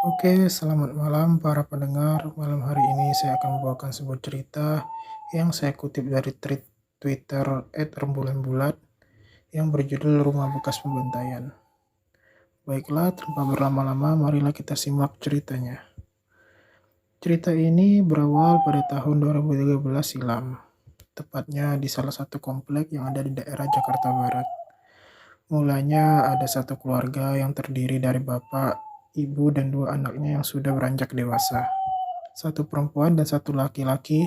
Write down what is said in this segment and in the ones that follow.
Oke, selamat malam para pendengar. Malam hari ini saya akan membawakan sebuah cerita yang saya kutip dari tweet Twitter @rembulanbulat yang berjudul Rumah Bekas Pembantaian. Baiklah, tanpa berlama-lama, marilah kita simak ceritanya. Cerita ini berawal pada tahun 2013 silam, tepatnya di salah satu komplek yang ada di daerah Jakarta Barat. Mulanya ada satu keluarga yang terdiri dari bapak, ibu, dan dua anaknya yang sudah beranjak dewasa. Satu perempuan dan satu laki-laki,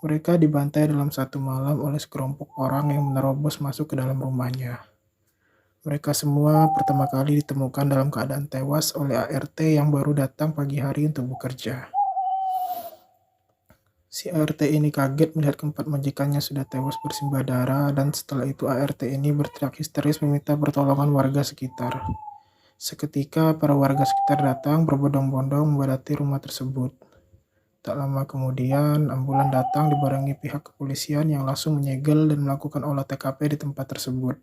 mereka dibantai dalam satu malam oleh sekelompok orang yang menerobos masuk ke dalam rumahnya. Mereka semua pertama kali ditemukan dalam keadaan tewas oleh ART yang baru datang pagi hari untuk bekerja. Si ART ini kaget melihat keempat majikannya sudah tewas bersimbah darah, dan setelah itu ART ini berteriak histeris meminta pertolongan warga sekitar. Seketika para warga sekitar datang berbondong-bondong membadati rumah tersebut. Tak lama kemudian, ambulan datang dibarengi pihak kepolisian yang langsung menyegel dan melakukan olah TKP di tempat tersebut.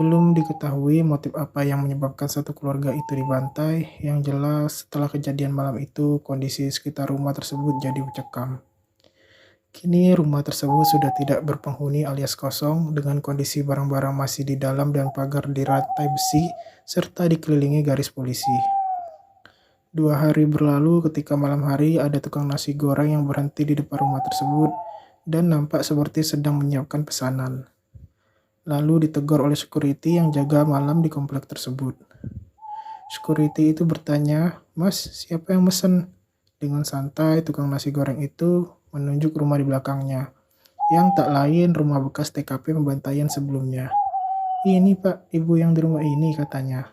Belum diketahui motif apa yang menyebabkan satu keluarga itu dibantai. Yang jelas, setelah kejadian malam itu, kondisi sekitar rumah tersebut jadi mencekam. Kini rumah tersebut sudah tidak berpenghuni alias kosong, dengan kondisi barang-barang masih di dalam dan pagar dirantai besi, serta dikelilingi garis polisi. 2 hari berlalu ketika malam hari ada tukang nasi goreng yang berhenti di depan rumah tersebut dan nampak seperti sedang menyiapkan pesanan. Lalu ditegur oleh security yang jaga malam di komplek tersebut. Security itu bertanya, "Mas, siapa yang mesen?" Dengan santai, tukang nasi goreng itu menunjuk rumah di belakangnya, yang tak lain rumah bekas TKP pembantaian sebelumnya. "Ini Pak, ibu yang di rumah ini," katanya.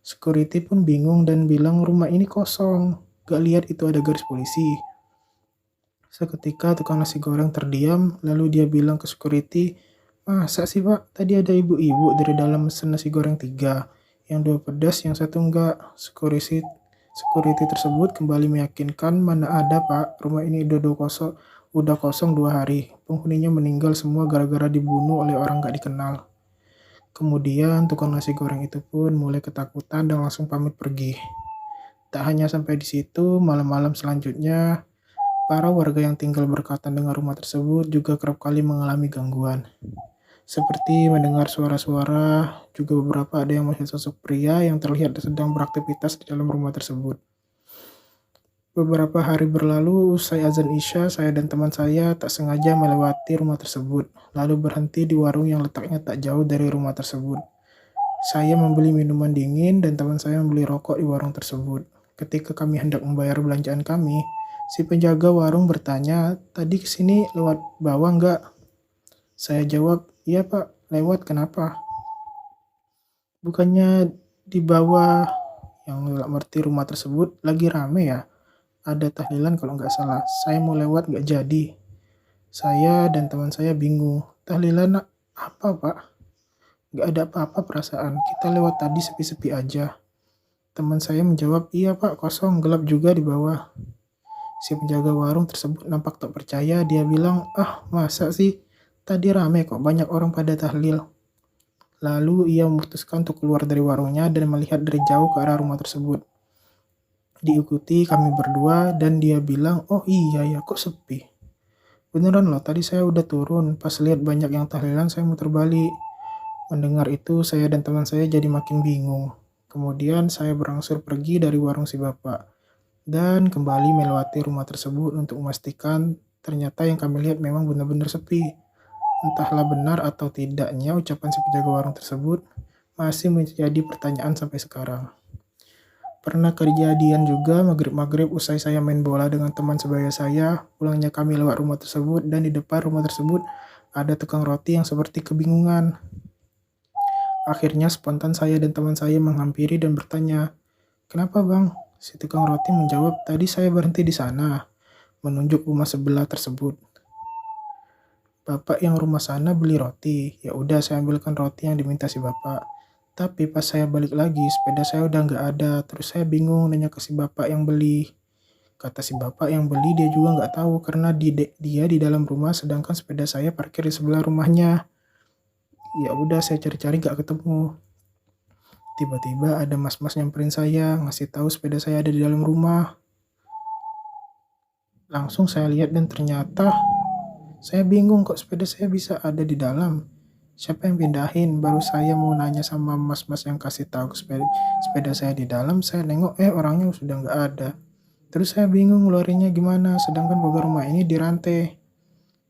Security pun bingung dan bilang rumah ini kosong, gak lihat itu ada garis polisi. Seketika tukang nasi goreng terdiam, lalu dia bilang ke security, "Masa sih Pak, tadi ada ibu-ibu dari dalam mesen nasi goreng 3, yang 2 pedas, yang satu enggak." Security tersebut kembali meyakinkan, "Mana ada Pak, rumah ini udah kosong 2 hari. Penghuninya meninggal semua gara-gara dibunuh oleh orang gak dikenal." Kemudian tukang nasi goreng itu pun mulai ketakutan dan langsung pamit pergi. Tak hanya sampai di situ, malam-malam selanjutnya, para warga yang tinggal berdekatan dengan rumah tersebut juga kerap kali mengalami gangguan. Seperti mendengar suara-suara, juga beberapa ada yang melihat sosok pria yang terlihat sedang beraktivitas di dalam rumah tersebut. Beberapa hari berlalu, usai azan Isya, saya dan teman saya tak sengaja melewati rumah tersebut, lalu berhenti di warung yang letaknya tak jauh dari rumah tersebut. Saya membeli minuman dingin dan teman saya membeli rokok di warung tersebut. Ketika kami hendak membayar belanjaan kami, si penjaga warung bertanya, "Tadi kesini lewat bawah nggak?" Saya jawab, "Iya Pak, lewat, kenapa?" "Bukannya di bawah yang arti rumah tersebut lagi rame ya? Ada tahlilan kalau nggak salah. Saya mau lewat nggak jadi." Saya dan teman saya bingung. "Tahlilan apa Pak?" "Nggak ada apa-apa perasaan. Kita lewat tadi sepi-sepi aja." Teman saya menjawab, "Iya Pak, kosong, gelap juga di bawah." Si penjaga warung tersebut nampak tak percaya. Dia bilang, "Ah, masa sih? Tadi rame kok, banyak orang pada tahlil." Lalu ia memutuskan untuk keluar dari warungnya dan melihat dari jauh ke arah rumah tersebut. Diikuti kami berdua dan dia bilang, "Oh iya ya, kok sepi?" "Beneran loh, tadi saya udah turun. Pas lihat banyak yang tahlilan, saya muter balik." Mendengar itu, saya dan teman saya jadi makin bingung. Kemudian saya berangsur pergi dari warung si bapak dan kembali melewati rumah tersebut untuk memastikan ternyata yang kami lihat memang benar-benar sepi. Entahlah benar atau tidaknya ucapan si penjaga warung tersebut masih menjadi pertanyaan sampai sekarang. Pernah kejadian juga maghrib-maghrib usai saya main bola dengan teman sebaya saya, pulangnya kami lewat rumah tersebut dan di depan rumah tersebut ada tukang roti yang seperti kebingungan. Akhirnya spontan saya dan teman saya menghampiri dan bertanya, "Kenapa Bang?" Si tukang roti menjawab, "Tadi saya berhenti di sana," menunjuk rumah sebelah tersebut. "Bapak yang rumah sana beli roti." Ya udah, saya ambilkan roti yang diminta si bapak. Tapi pas saya balik lagi, sepeda saya udah nggak ada. Terus saya bingung nanya ke si bapak yang beli. Kata si bapak yang beli dia juga nggak tahu karena dia di dalam rumah sedangkan sepeda saya parkir di sebelah rumahnya. Ya udah, saya cari-cari nggak ketemu. Tiba-tiba ada mas-mas nyamperin saya, ngasih tahu sepeda saya ada di dalam rumah. Langsung saya lihat dan ternyata saya bingung kok sepeda saya bisa ada di dalam. Siapa yang pindahin? Baru saya mau nanya sama mas-mas yang kasih tahu sepeda saya di dalam, saya nengok orangnya sudah nggak ada. Terus saya bingung ngeluarinnya gimana, sedangkan pagar rumah ini dirantai.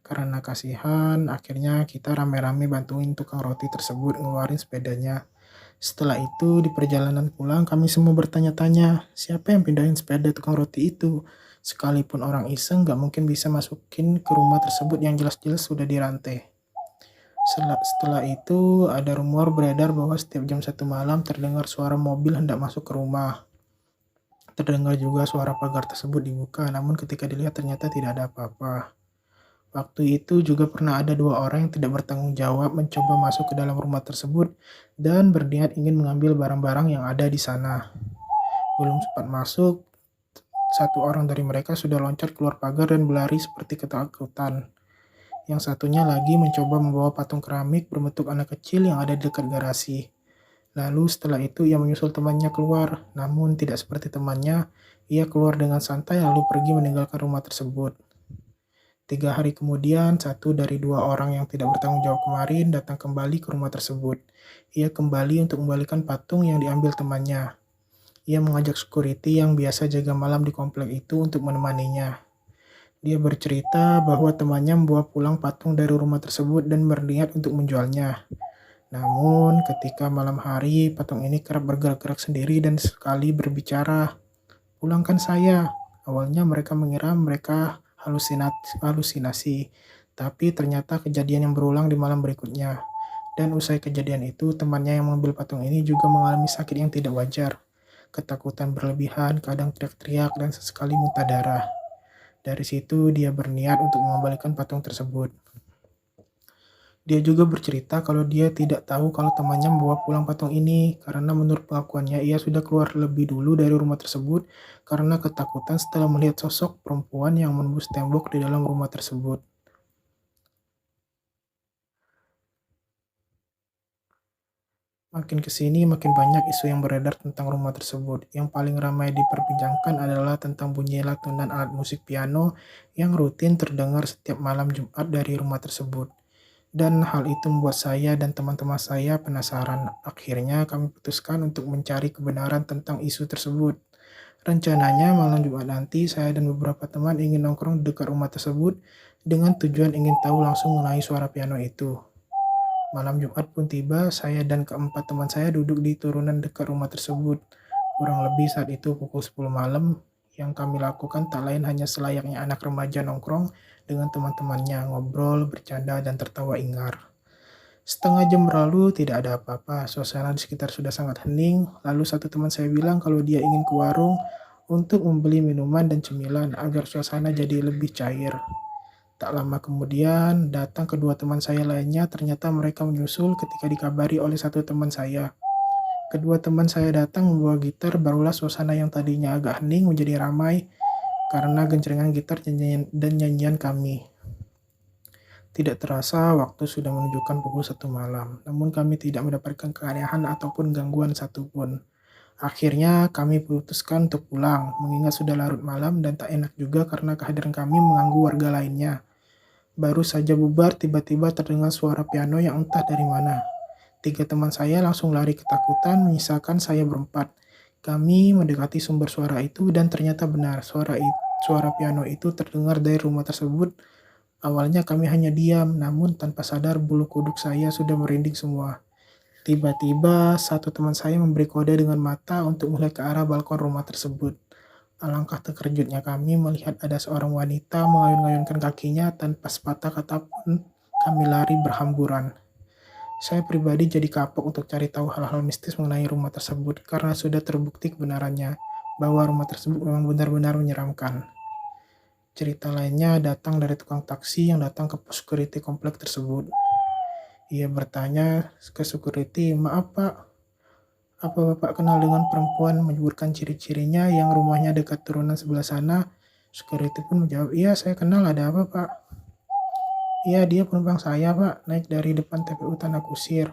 Karena kasihan, akhirnya kita rame-rame bantuin tukang roti tersebut ngeluarin sepedanya. Setelah itu, di perjalanan pulang, kami semua bertanya-tanya, siapa yang pindahin sepeda tukang roti itu? Sekalipun orang iseng, gak mungkin bisa masukin ke rumah tersebut yang jelas-jelas sudah dirantai. Setelah itu, ada rumor beredar bahwa setiap jam 1 malam terdengar suara mobil hendak masuk ke rumah. Terdengar juga suara pagar tersebut dibuka, namun ketika dilihat ternyata tidak ada apa-apa. Waktu itu juga pernah ada 2 orang yang tidak bertanggung jawab mencoba masuk ke dalam rumah tersebut dan berniat ingin mengambil barang-barang yang ada di sana. Belum sempat masuk, satu orang dari mereka sudah loncat keluar pagar dan berlari seperti ketakutan. Yang satunya lagi mencoba membawa patung keramik berbentuk anak kecil yang ada di dekat garasi. Lalu setelah itu ia menyusul temannya keluar, namun tidak seperti temannya, ia keluar dengan santai lalu pergi meninggalkan rumah tersebut. 3 hari kemudian, satu dari 2 orang yang tidak bertanggung jawab kemarin datang kembali ke rumah tersebut. Ia kembali untuk membalikan patung yang diambil temannya. Ia mengajak security yang biasa jaga malam di komplek itu untuk menemaninya. Dia bercerita bahwa temannya membawa pulang patung dari rumah tersebut dan berniat untuk menjualnya. Namun, ketika malam hari, patung ini kerap bergerak-gerak sendiri dan sekali berbicara, "Pulangkan saya." Awalnya mereka mengira mereka halusinasi, tapi ternyata kejadian yang berulang di malam berikutnya. Dan usai kejadian itu, temannya yang mengambil patung ini juga mengalami sakit yang tidak wajar. Ketakutan berlebihan, kadang teriak-teriak, dan sesekali muntah darah. Dari situ, dia berniat untuk mengembalikan patung tersebut. Dia juga bercerita kalau dia tidak tahu kalau temannya membawa pulang patung ini karena menurut pengakuannya ia sudah keluar lebih dulu dari rumah tersebut karena ketakutan setelah melihat sosok perempuan yang menembus tembok di dalam rumah tersebut. Makin kesini makin banyak isu yang beredar tentang rumah tersebut. Yang paling ramai diperbincangkan adalah tentang bunyi lantunan alat musik piano yang rutin terdengar setiap malam Jumat dari rumah tersebut. Dan hal itu membuat saya dan teman-teman saya penasaran. Akhirnya kami putuskan untuk mencari kebenaran tentang isu tersebut. Rencananya malam Jumat nanti saya dan beberapa teman ingin nongkrong di dekat rumah tersebut dengan tujuan ingin tahu langsung mengenai suara piano itu. Malam Jumat pun tiba, saya dan keempat teman saya duduk di turunan dekat rumah tersebut. Kurang lebih saat itu pukul 10 malam, yang kami lakukan tak lain hanya selayaknya anak remaja nongkrong dengan teman-temannya, ngobrol, bercanda, dan tertawa ingar. Setengah jam berlalu, tidak ada apa-apa. Suasana di sekitar sudah sangat hening. Lalu satu teman saya bilang kalau dia ingin ke warung untuk membeli minuman dan cemilan agar suasana jadi lebih cair. Tak lama kemudian, datang kedua teman saya lainnya, ternyata mereka menyusul ketika dikabari oleh satu teman saya. Kedua teman saya datang membawa gitar, barulah suasana yang tadinya agak hening menjadi ramai karena gencerengan gitar dan nyanyian kami. Tidak terasa, waktu sudah menunjukkan pukul 1 malam, namun kami tidak mendapatkan keanehan ataupun gangguan satupun. Akhirnya kami putuskan untuk pulang, mengingat sudah larut malam dan tak enak juga karena kehadiran kami mengganggu warga lainnya. Baru saja bubar, tiba-tiba terdengar suara piano yang entah dari mana. 3 teman saya langsung lari ketakutan, menyisakan saya berempat. Kami mendekati sumber suara itu dan ternyata benar, suara piano itu terdengar dari rumah tersebut. Awalnya kami hanya diam, namun tanpa sadar bulu kuduk saya sudah merinding semua. Tiba-tiba, satu teman saya memberi kode dengan mata untuk melihat ke arah balkon rumah tersebut. Alangkah terkejutnya kami melihat ada seorang wanita mengayun-ayunkan kakinya tanpa sepatah kata pun. Kami lari berhamburan. Saya pribadi jadi kapok untuk cari tahu hal-hal mistis mengenai rumah tersebut karena sudah terbukti kebenarannya bahwa rumah tersebut memang benar-benar menyeramkan. Cerita lainnya datang dari tukang taksi yang datang ke pos security komplek tersebut. Ia bertanya ke security, "Maaf Pak, apa Bapak kenal dengan perempuan?" Menyebutkan ciri-cirinya yang rumahnya dekat turunan sebelah sana. Security pun menjawab, "Iya, saya kenal, ada apa Pak?" "Iya, dia penumpang saya Pak, naik dari depan TPU Tanah Kusir."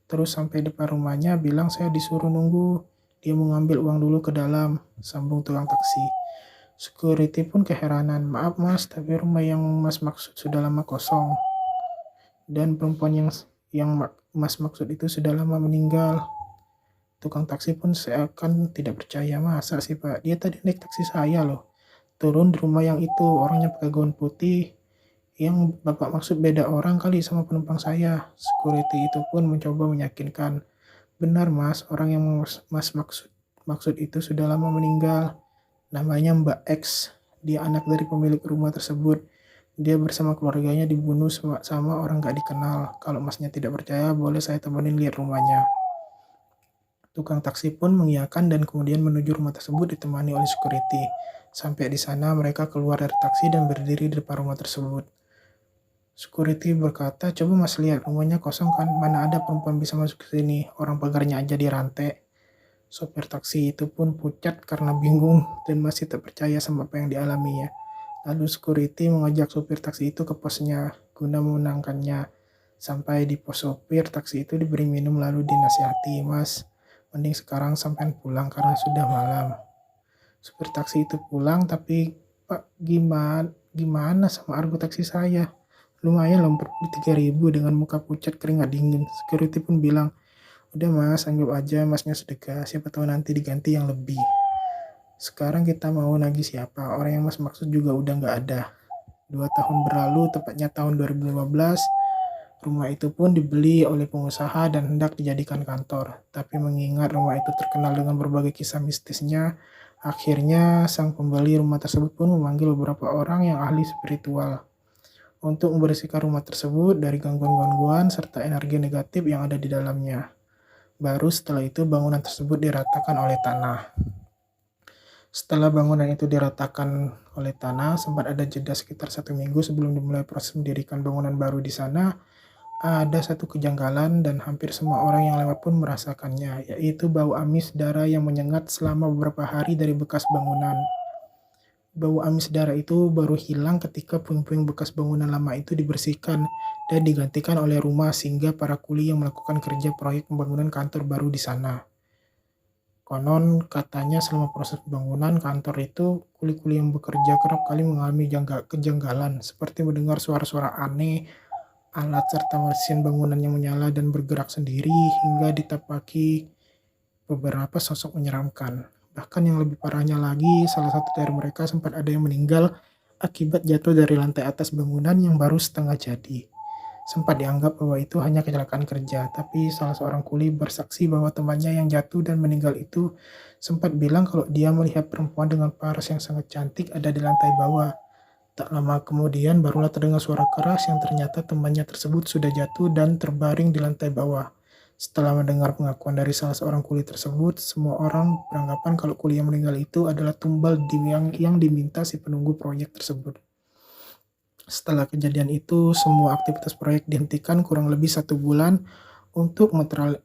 Terus sampai depan rumahnya bilang saya disuruh nunggu. Dia mau ngambil uang dulu ke dalam, sambung tukang taksi. Security pun keheranan, maaf mas, tapi rumah yang mas maksud sudah lama kosong. Dan perempuan yang mas maksud itu sudah lama meninggal. Tukang taksi pun seakan tidak percaya, masa sih pak, dia tadi naik taksi saya loh. Turun di rumah yang itu, orangnya pakai gaun putih. Yang bapak maksud beda orang kali sama penumpang saya. Security itu pun mencoba meyakinkan. Benar mas, orang yang mas maksud itu sudah lama meninggal. Namanya Mbak X. Dia anak dari pemilik rumah tersebut. Dia bersama keluarganya dibunuh sama orang gak dikenal. Kalau masnya tidak percaya, boleh saya temenin lihat rumahnya. Tukang taksi pun mengiyakan dan kemudian menuju rumah tersebut ditemani oleh security. Sampai di sana mereka keluar dari taksi dan berdiri di depan rumah tersebut. Security berkata, coba mas lihat rumahnya kosong kan, mana ada perempuan bisa masuk ke sini, orang pagarnya aja dirantai. Sopir taksi itu pun pucat karena bingung dan masih tak percaya sama apa yang dialaminya. Lalu security mengajak sopir taksi itu ke posnya guna menenangkannya. Sampai di pos sopir taksi itu diberi minum lalu dinasihati, mas, mending sekarang sampean pulang karena sudah malam. Sopir taksi itu pulang, tapi pak gimana sama argo taksi saya? Lumayan loh 43.000 dengan muka pucat keringat dingin. Security pun bilang, udah mas, anggap aja masnya sedekah, siapa tahu nanti diganti yang lebih. Sekarang kita mau nagih siapa? Orang yang mas maksud juga udah nggak ada. 2 tahun berlalu, tepatnya tahun 2015, rumah itu pun dibeli oleh pengusaha dan hendak dijadikan kantor. Tapi mengingat rumah itu terkenal dengan berbagai kisah mistisnya, akhirnya sang pembeli rumah tersebut pun memanggil beberapa orang yang ahli spiritual untuk membersihkan rumah tersebut dari gangguan-gangguan serta energi negatif yang ada di dalamnya. Baru setelah itu bangunan tersebut diratakan oleh tanah. Setelah bangunan itu diratakan oleh tanah, sempat ada jeda sekitar 1 minggu sebelum dimulai proses mendirikan bangunan baru di sana. Ada satu kejanggalan dan hampir semua orang yang lewat pun merasakannya, yaitu bau amis darah yang menyengat selama beberapa hari dari bekas bangunan. Bau amis darah itu baru hilang ketika puing-puing bekas bangunan lama itu dibersihkan dan digantikan oleh rumah sehingga para kuli yang melakukan kerja proyek pembangunan kantor baru di sana. Konon katanya selama proses pembangunan kantor itu, kuli-kuli yang bekerja kerap kali mengalami kejanggalan seperti mendengar suara-suara aneh, alat serta mesin bangunan yang menyala dan bergerak sendiri hingga ditapaki beberapa sosok menyeramkan. Bahkan yang lebih parahnya lagi, salah satu dari mereka sempat ada yang meninggal akibat jatuh dari lantai atas bangunan yang baru setengah jadi. Sempat dianggap bahwa itu hanya kecelakaan kerja, tapi salah seorang kuli bersaksi bahwa temannya yang jatuh dan meninggal itu sempat bilang kalau dia melihat perempuan dengan paras yang sangat cantik ada di lantai bawah. Tak lama kemudian barulah terdengar suara keras yang ternyata temannya tersebut sudah jatuh dan terbaring di lantai bawah. Setelah mendengar pengakuan dari salah seorang kuli tersebut, semua orang beranggapan kalau kuli yang meninggal itu adalah tumbal yang diminta si penunggu proyek tersebut. Setelah kejadian itu, semua aktivitas proyek dihentikan kurang lebih 1 bulan untuk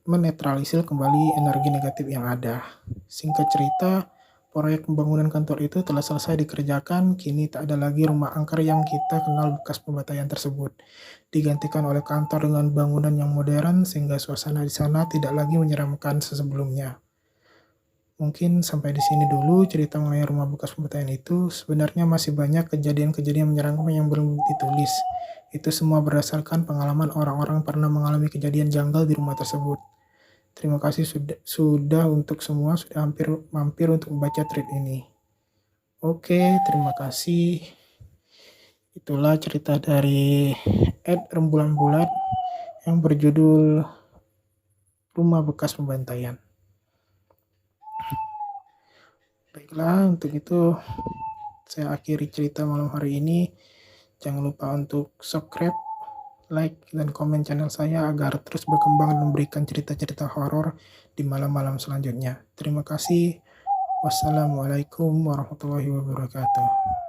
menetralisir kembali energi negatif yang ada. Singkat cerita, proyek pembangunan kantor itu telah selesai dikerjakan, kini tak ada lagi rumah angker yang kita kenal bekas pembantaian tersebut. Digantikan oleh kantor dengan bangunan yang modern sehingga suasana di sana tidak lagi menyeramkan sebelumnya. Mungkin sampai di sini dulu cerita mengenai rumah bekas pembantaian itu. Sebenarnya masih banyak kejadian-kejadian menyeramkan yang belum ditulis. Itu semua berdasarkan pengalaman orang-orang pernah mengalami kejadian janggal di rumah tersebut. Terima kasih sudah untuk semua sudah mampir untuk membaca thread ini. Oke, terima kasih. Itulah cerita dari Rembulan Bulat yang berjudul Rumah Bekas Pembantaian. Baiklah, untuk itu saya akhiri cerita malam hari ini. Jangan lupa untuk subscribe, like, dan komen channel saya agar terus berkembang dan memberikan cerita-cerita horor di malam-malam selanjutnya. Terima kasih. Wassalamualaikum warahmatullahi wabarakatuh.